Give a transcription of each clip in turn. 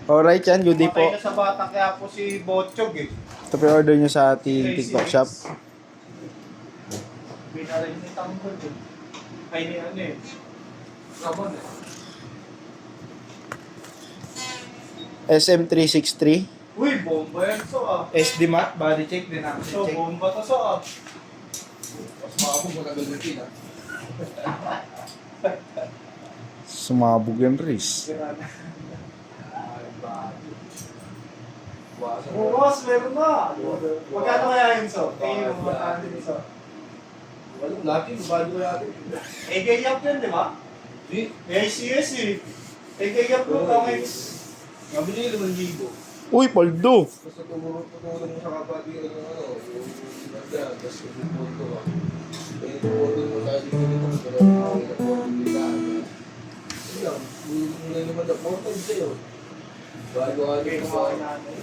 Alright yan, good day po. Matay na sa Batang kaya po si Botchog eh. Ito po order nyo sa ating TikTok shop. Binarin ni Tanggol eh. Ay ni ano eh. Ramon eh. SM363. Uy, bomba yan so ah. SD mat, body check din natin. So, bomba to so ah. Mas makapong matagal na pina. Sumabog yung wrist. Bukas, meron na. Magkano kaya yun so? Tingin mo magkano yun so? Walang natin, bago natin. Eh, gayap yun, di ba? Di, ACS eh. Eh, gayap ko kamay. nabili 5,000. Uy, paldo! Basta tutulong mo sa kapatid yung ano, yung nanda, tapos yung punto ka. Eh, tutulong mo tayo dito dito, pero ang ilang nila. Sige lang, hindi naman na portal sa'yo. Bago Okay, natin kumain sa... natin.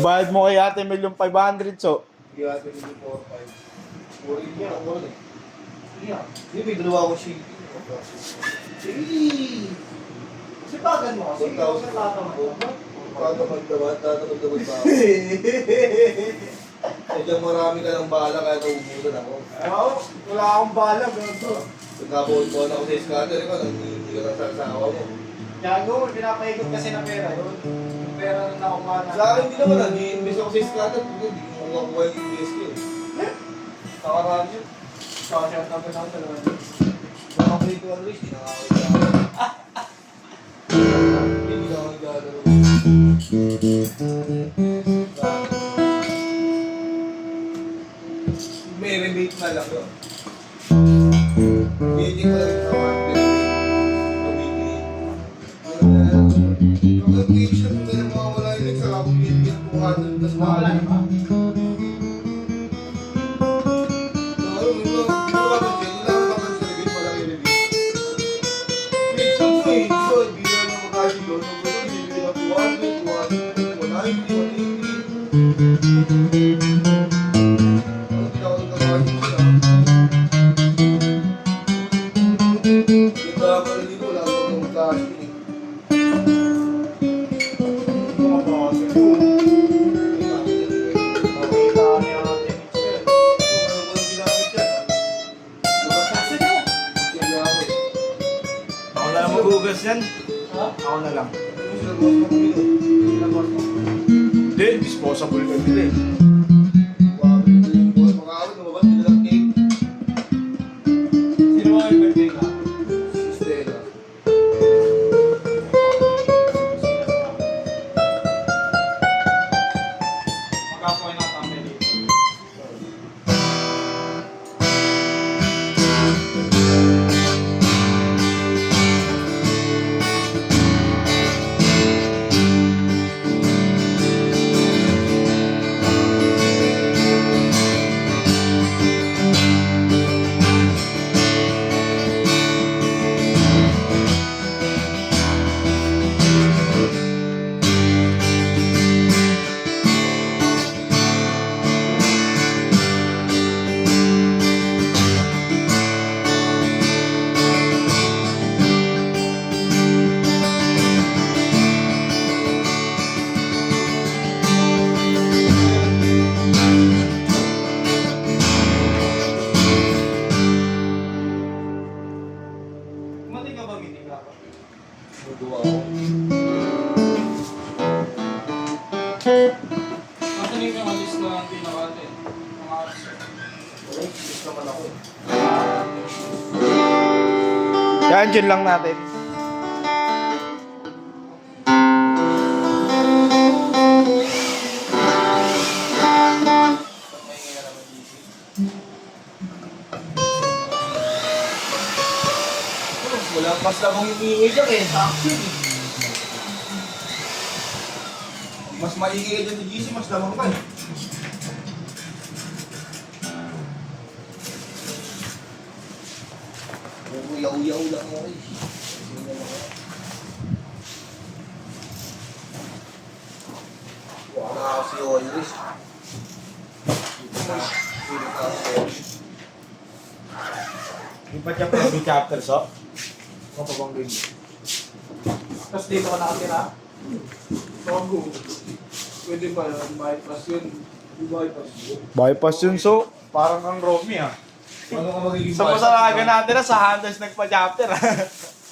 Bayad mo kay ate 1,500,000 so. Hindi natin yung 4-5. Puri niya, ako rin. Yeah. Hindi, may dalawa ko siya. Sige! Sipagan mo kasi. 1,000. Kasi tatamad. Tatamad ba ako? Sadyang marami ka ng bala kaya naubusan ako. Oo, wala akong bala. Ganito. Nagkabuon-buon ako sa scatter ko, hindi ka lang sa asawa mo. Gago, pinapaikot kasi ng pera yun. Yung pera na nakuha na. Sa akin, hindi naman, nag-i-invest ako sa scatter, hindi ko makuha yung invest ko. Takaraan yun. Kakasyan na pinang dalawa yun. Baka ko dito ano, hindi nakakagano. Hindi nakakagano. May rebate na lang yun. Hindi ko lang yung naman. Ang page na kung ganun mawawala yun, nagsaka akong bibigyan 200, tapos Wala na ba? Ako na lang maghugas yan. Ha? Ako na lang. Hindi, disposable ka nila eh. Sino mo yung birthday ka? Magkapoy na kami dito. Mati ka ba meeting ka? Nasaan yung alis na pinakatin? Mga alis. Yan, dyan lang natin. Wala pas lamang yung iingay dyan eh, sa action eh. Mas maingay dyan sa GC, mas lamang ka eh. Uyaw-uyaw lang mo eh. Wala kasi Oiris. Yung pa siya pa chapter so. Ano pa bang game? Tapos dito ka nakatira? Bago. Pwede ba yun? Bypass yun. Di bypass yun. Bypass yun, so. Parang kang Romy, ah. Ano ka magiging Sa masalaga natin na sa handles nagpa-chapter, ah.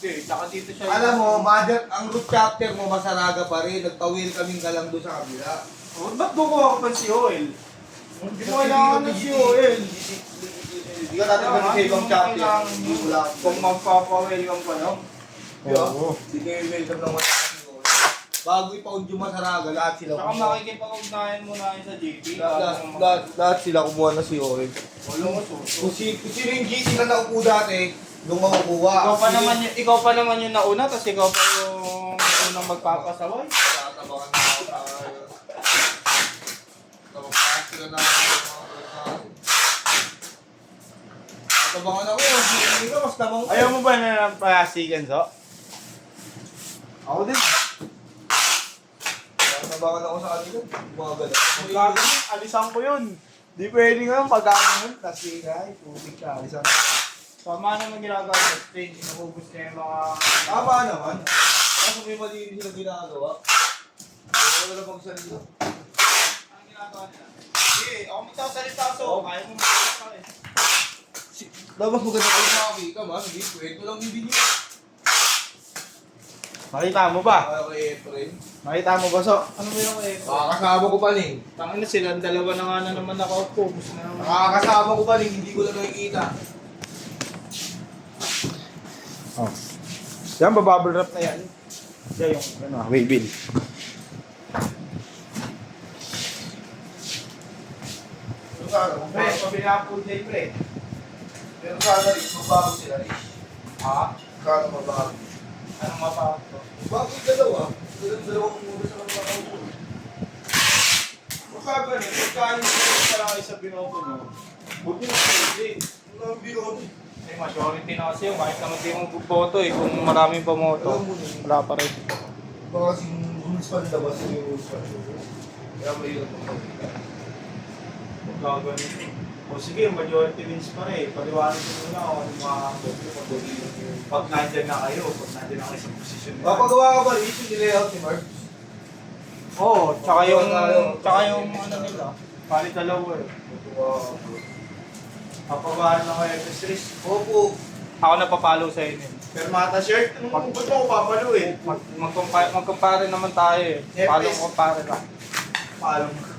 Hindi, tsaka dito siya. Alam mo, mother, ang root chapter mo masaraga pa rin. Nagtawil kaming ka lang doon sa kabila. Oh, ba't bukuha ko pa si Oil? Hindi mo kailangan ng si Oil. Hindi ka natin sa ibang chapter. Hindi mo lang. Kung magpapa-welcome ka lang. Oo. Hindi kayo welcome ng mga bago ipaund yung masaraga, lahat sila Saka kumuha. makikipag-ugnayan mo na yun sa JP. Lahat sila kumuha na si Oren. Wala mo suso. Kung sino yung GC na naupo dati, doon makukuha. Ikaw pa naman yung nauna, tapos ikaw pa yung unang magpapasaway. Tatabangan na ako sa... Tabangan sila na Tatabangan ako, hindi ka, mas tabang ko. Ayaw mo ba na ng palastikan, so? Ako din. Tatabangan ako sa kanila, mga gano'n. Pag gagawin, alisan ko yun. Di pwede nga pag gagawin. Kasi kahit tubig ka, alisan ko. Tama naman ginagawa sa stage, inubos niya yung mga... Tama naman. Kaso may mali sila ginagawa. Wala na bang salita. Ang ginagawa niya? Sige, ako magsasalita so, kaya mo magsalita eh. Dapat maganda kayo makakita, man. Hindi, kwento lang hindi nyo. Makita mo ba? Kaya kay Efren. Makita mo ba, so? Ano meron ko eh? Nakakasama ko pa rin. Tangin na sila, dalawa na nga na naman nakaupo. Gusto na naman. Nakakasama ko pa rin, hindi ko lang nakikita. Oh. Yan, babubble wrap na yan. Yan yung, ano, waybill. Pero sana, Pre, pabila po day pre. pero sana rin, mabago sila rin. Ha? Sana mabago. Anong mapapag to? Bago yung dalawa. Dalawang muna sa mga kaupo. Baka ganun, pagkain mo pala kayo sa binoto nyo, buti na pwede. Ang binoto. Eh, majority na kasi yung kahit naman di mo boto eh, kung maraming pamoto, Alam mo na yun. wala pa rin. Baka kasing rules pa nila, basta yung rules pa nila. Kaya mahirap magpapita. Gagawin. O sige, majority wins pa rin. Paliwanag ko muna kung ano mga pag nandyan na kayo, pag nandyan na kayo sa posisyon nila. Papagawa ka ba rin yung nilayout ni Mark? Oo, tsaka yung ano nila, pali dalawa eh. Papagawa na kayo sa stress. Opo. Ako na papalo sa inyo. Permata shirt? Anong ba't mo ko papaluin? Mag-compare naman tayo eh. Paano compare ka? Paano mo?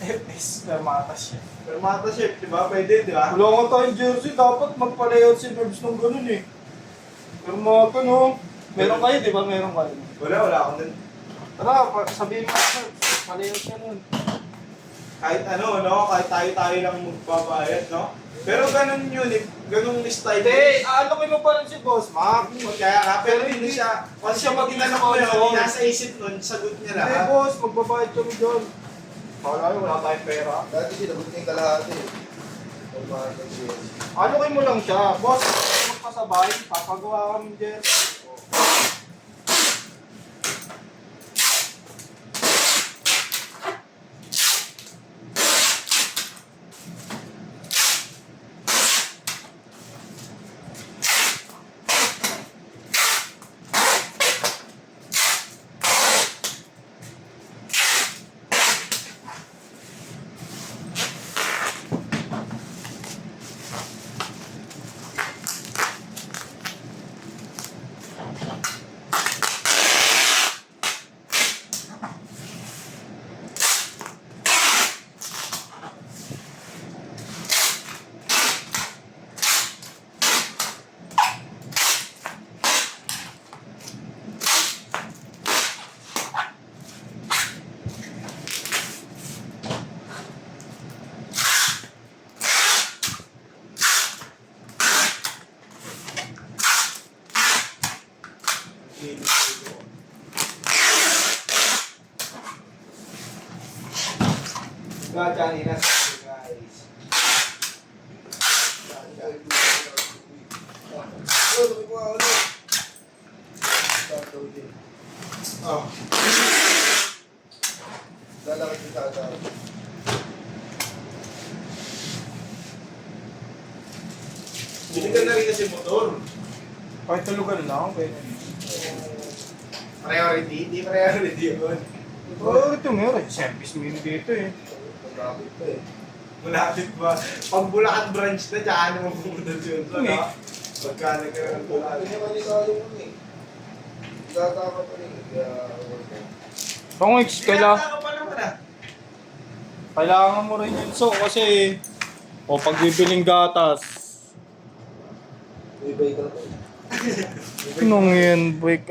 FS, permatas siya. Permata shirt, di ba? Pwede, di ba? Wala nga tayong jersey, dapat magpa-layout si Verbs ng ganun eh. Permata no? Meron kayo, di ba? Meron kayo. Wala akong din. Tara, sabihin mo sa pa-layout siya nun. Kahit ano, no? Kahit tayo lang magbabayad, no? Pero ganun yun, eh. Ganung style. Hindi, aalokin mo pa rin si Boss Mac. Kaya nga, pero hindi siya, once siya mag-inanap mo yun, nasa isip nun, sagot niya Hindi, lahat. boss, magbabayad kami doon. Wala yun, wala tayong pera. Dati sinagot niya yung kalahati. Formahan ng jersey. Aalokin mo lang siya. Boss, magpasabay, papagawa kami jersey. Johnny, that's guys. Oh. Lalakad yung sada. Binigyan na rin kasi motor. Kahit tulugan lang, pwede. Priority? Hindi priority yun. Oo, ito meron. Service mo yun dito eh. Malapit pa eh. Malapit ba? Pag Bulacan branch na, tsaka ano mo pumunta yun. So, Hindi. no? Pagka nagkaroon ko Ano naman ikaw yung ano eh. Tatama pa rin. Kaya, Kung Kailangan pa naman ah. kailangan mo rin yun. So, kasi, o pag bibiling gatas, ibay ka na. nung yun, break